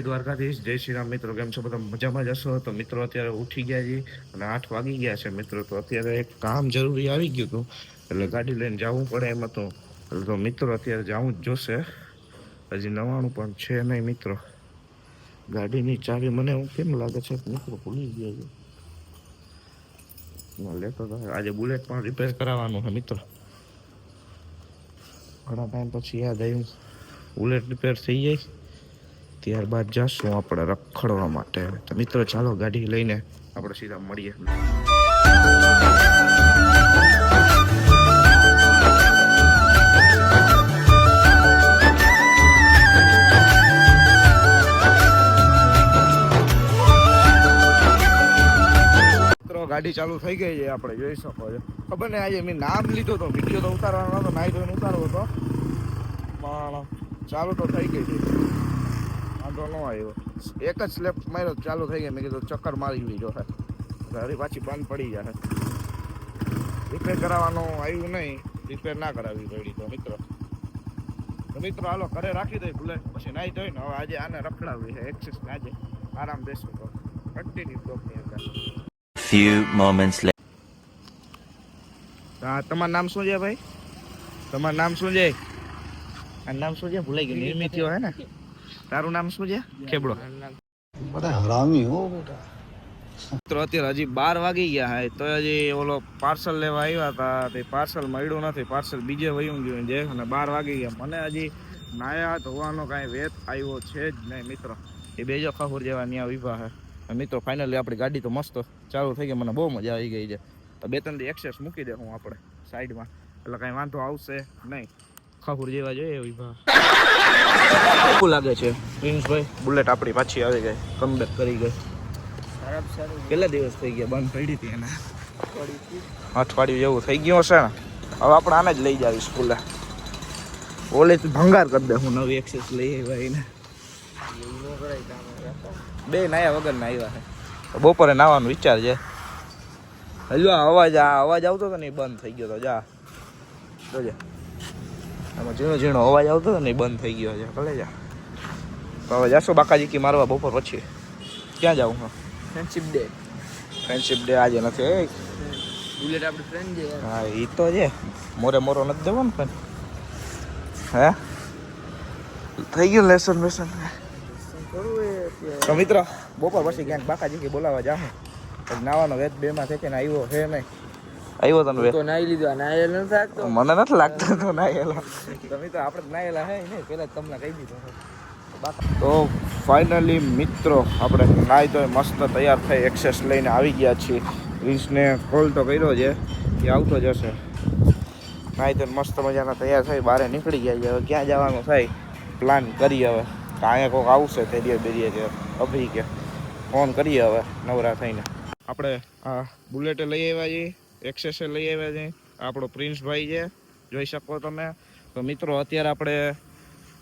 દ્વારકાધીશ, જય શ્રી રામ. મિત્રો કેમ છો? બધા મજામાં જ હશો. તો મિત્રો અત્યારે ઉઠી ગયા છીએ અને 8 વાગી ગયા છે મિત્રો. તો અત્યારે એક કામ જરૂરી આવી ગયું હતું એટલે ગાડી લઈને જવું પડે એમ હતું. તો મિત્રો અત્યારે જવું જ જોશે. હજી 99 પણ છે નહીં મિત્રો. ગાડીની ચાવી મને એવું કેમ લાગે છે મિત્રો ભૂલી ગયા છે. લેતો તો આજે બુલેટ પણ રિપેર કરાવવાનું છે મિત્રો. ઘણા ટાઈમ પછી યાદ આવ્યું બુલેટ રિપેર થઈ જાય ત્યારબાદ જશું આપણે રખડવા માટે. તો મિત્રો ચાલો ગાડી લઈને આપણે સીધા મળીએ. મિત્રો ગાડી ચાલુ થઈ ગઈ છે, આપણે જોઈ શકો છો. ખબર ને આજે મેં નામ લીધો તો વિડીયો તો ઉતારવાનો નતો, નાઈ ધોઈને ઉતારવો હતો પણ ચાલુ તો થઈ ગઈ છે. વાંધો ન આવ્યો, એક જ સ્લેપ માર્યો ચાલુ થઈ ગઈ. મેં કીધું ચક્કર મારી લીધો છે, હરી પાછી બંધ પડી જાય. રિપેર કરાવવાનું આવ્યું નહીં, રિપેર ના કરાવી પડી. તો મિત્રો હાલો ઘરે રાખી દઈ બુલેટ, પછી નાઈ ધોઈને હવે આજે આને રખડાવી છે એક્સેસ. આજે આરામ દેશું તો કન્ટિન્યુ બ્લોકની અંદર. Few moments later. તમારું નામ શું છે ભાઈ? તમારું નામ શું છે? આ નામ શું છે? ભૂલાઈ ગયું. નિર્મિત્યો હે ને? તારું નામ શું છે? ખેબડો. બધા હરામી હો બેટા. મિત્રો અત્યારે હજી 12 વાગી ગયા હે તો હજી ઓલો પાર્સલ લેવા આવ્યા હતા તે પાર્સલ મળ્યું નથી. પાર્સલ બીજે વયું ગયું છે અને 12 વાગી ગયા. મને હજી નાયા ધોવાનો કાંઈ વેત આવ્યો છે જ નહીં મિત્રો. એ બેજો ખહુર જેવા ન્યા વિભા હે. મિત્રો ફાઇનલી આપણી ગાડી તો મસ્ત ચાલુ થઈ ગઈ. મને બહુ મજા આવી ગઈ છે. તો 2-3 દી એક્સેસ મૂકી દે હું આપણે સાઈડમાં, એટલે કાંઈ વાંધો આવશે નહીં. ખહુર જેવા જોઈએ વિભા. શું લાગે છે પ્રિન્સભાઈ? બુલેટ આપણી પાછી આવી ગઈ, કમબેક કરી ગઈ. કેટલા દિવસ થઈ ગયા બંધ પડી હતી એને? અઠવાડિયું જેવું થઈ ગયું હશે ને. હવે આપણે આને જ લઈ જાવી સ્કૂલે. ઓલે ભંગાર કરી દે. હું નવી એક્સેસ લઈ આવ્યા એને. બે નાયા વગર ના આવ્યા છે. બપોરે નાવાનો વિચાર છે. હજુ અવાજ આવતો હતો ને એ બંધ થઈ ગયો હતો. જા જોજે, આમાં ઝીણો ઝીણો અવાજ આવતો હતો ને એ બંધ થઈ ગયો છે. ભલે જા. તો હવે જાશો બાકાજી કી મારવા બપોર પછી. ક્યાં જાઉં હું? Friendship day. ફ્રેન્ડશિપ ડે આજે નથી. બુલેટ આપણી ફ્રેન્ડ છે. હા એ તો છે. મોરો નથી દેવો ને પણ. હે થઈ ગયું લેસન વેસન? તો મિત્રો બપોર પછી ક્યાંક બાકાજી કી બોલાવવા જાઉં. નાવાનો વેત 2 માં થઈને આવ્યો છે નહીં? આવ્યો તને વેત? તો નાઈ લીધો. નાયેલો નથી લાગતો મને. નથી લાગતો તો નાયેલા. તો મિત્રો આપણે નાયેલા હે નહીં, પહેલા તમને કહી દીધું. તો ફાઇનલી મિત્રો આપણે નાઈ તો મસ્ત તૈયાર થઈ એક્સેસ લઈને આવી ગયા છીએ. રીંસને કોલ તો કર્યો છે, એ આવતો જશે. નાઈ તો મસ્ત મજાના તૈયાર થઈ બહાર નીકળી ગયા છે. હવે ક્યાં જવાનું થાય પ્લાન કરીએ. હવે અહીંયા કોઈક આવશે તેરીએ બેરીએ કે અભી કે ફોન કરીએ હવે નવરા થઈને. આપણે આ બુલેટે લઈ આવ્યા છીએ, એક્સેસે લઈ આવ્યા છીએ. આપણો પ્રિન્સભાઈ છે, જોઈ શકો તમે. તો મિત્રો અત્યારે આપણે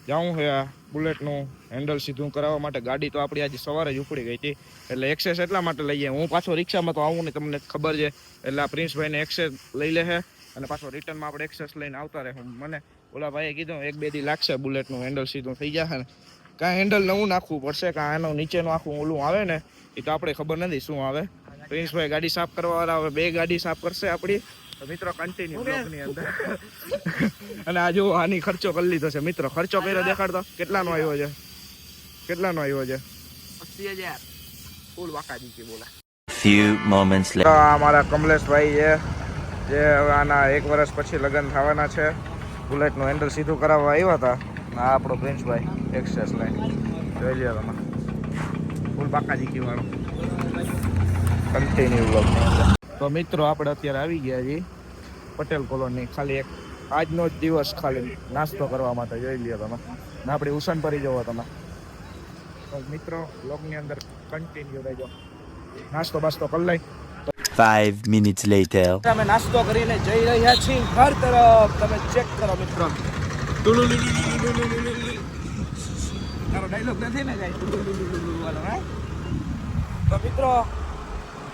જાઉં છે આ બુલેટનું હેન્ડલ સીધું કરાવવા માટે. ગાડી તો આપણી આજે સવારે જ ઉપડી ગઈ હતી, એટલે એક્સેસ એટલા માટે લઈએ. હું પાછો રિક્ષામાં તો આવું નહીં, તમને ખબર છે. એટલે આ પ્રિન્સભાઈને એક્સેસ લઈ લે છે અને પાછો રિટર્નમાં આપણે એક્સેસ લઈને આવતા રહે. મને ઓલા ભાઈએ કીધું 1-2 દી લાગશે બુલેટનું હેન્ડલ સીધું થઈ જશે ને. કાંઈ હેન્ડલ નવું નાખવું પડશે, કાં એનું નીચેનું આખું ઓલું આવે ને એ તો આપણે ખબર નથી શું આવે. પ્રિન્સભાઈ ગાડી સાફ કરવાવાળા હવે 2 ગાડી સાફ કરશે આપણી. તો મિત્રો કન્ટિન્યુ બ્લોગની અંદર. અને આ જો આની ખર્ચો કરી લીધો છે મિત્રો. ખર્ચો કર્યો દેખાડતો કેટલાનો આવ્યો છે? કેટલાનો આવ્યો છે? 80,000 ફૂલ વાકાજી કે બોલા. Few moments later. અમારા કમલેશભાઈ છે જે હવે આના 1 વર્ષ પછી લગ્ન થવાના છે. બુલેટનું હેન્ડલ સીધું કરાવવા આવ્યા હતા. આ આપણો પ્રિન્સભાઈ એક્સેસ લઈને જોઈ લ્યો તમે. ફૂલ બાકાજી કી વાળો કન્ટિન્યુ બ્લોગ. તો મિત્રો આપણે અત્યારે આવી ગયા છીએ પટેલ કોલોની. ખાલી એક આજનો જ દિવસ ખાલી નાસ્તો કરવા માટે. જોઈ લ્યો તમે. ને આપણે ઉસન પરી જવો તમે. તો મિત્રો બ્લોગની અંદર કન્ટિન્યુ રહેજો. નાસ્તો બાસ્તો કરી લઈ. 5 minutes later. અમે નાસ્તો કરીને જઈ રહ્યા છીએ ઘર તરફ. તમે ચેક કરો મિત્રો. તારો ડાયલોગ નથી ને કઈ? તો મિત્રો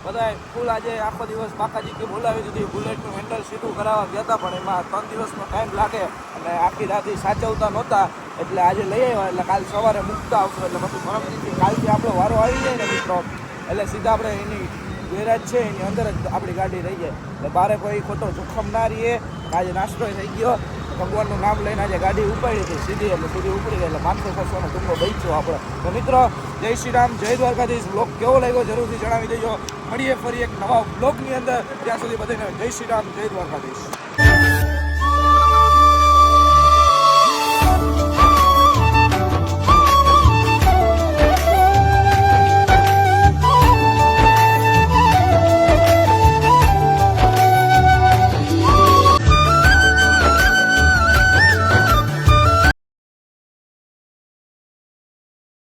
બધા ફૂલ આજે આખો દિવસ બાકાજી કે બોલાવી દીધી. બુલેટનું હેન્ડલ સીધું કરાવવા ગયા હતા પણ એમાં 3 દિવસનો ટાઈમ લાગે અને આખી રાત સાચવતા નહોતા. એટલે આજે લઈ આવ્યા એટલે કાલ સવારે મૂકતા આવશું એટલે પછી પરમથી કાલથી આપણો વારો આવી જાય ને મિત્રો એટલે સીધા આપણે એની ગેરેજ છે એની અંદર જ આપણી ગાડી રહી જાય એટલે બારે કોઈ ખોટો જોખમ ના રહીએ. આજે નાસ્તો થઈ ગયો, ભગવાનનું નામ લઈને આજે ગાડી ઉપાડી હતી સીધી એટલે સીધી ઉપડી ગઈ એટલે 500-600નો ટૂંકો બચ્યો આપણે. તો મિત્રો જય શ્રી રામ, જય દ્વારકાધીશ. બ્લોગ કેવો લાગ્યો જરૂરથી જણાવી દેજો. મળીએ ફરી એક નવા બ્લોગની અંદર. ત્યાં સુધી બધાને જય શ્રી રામ, જય દ્વારકાધીશ.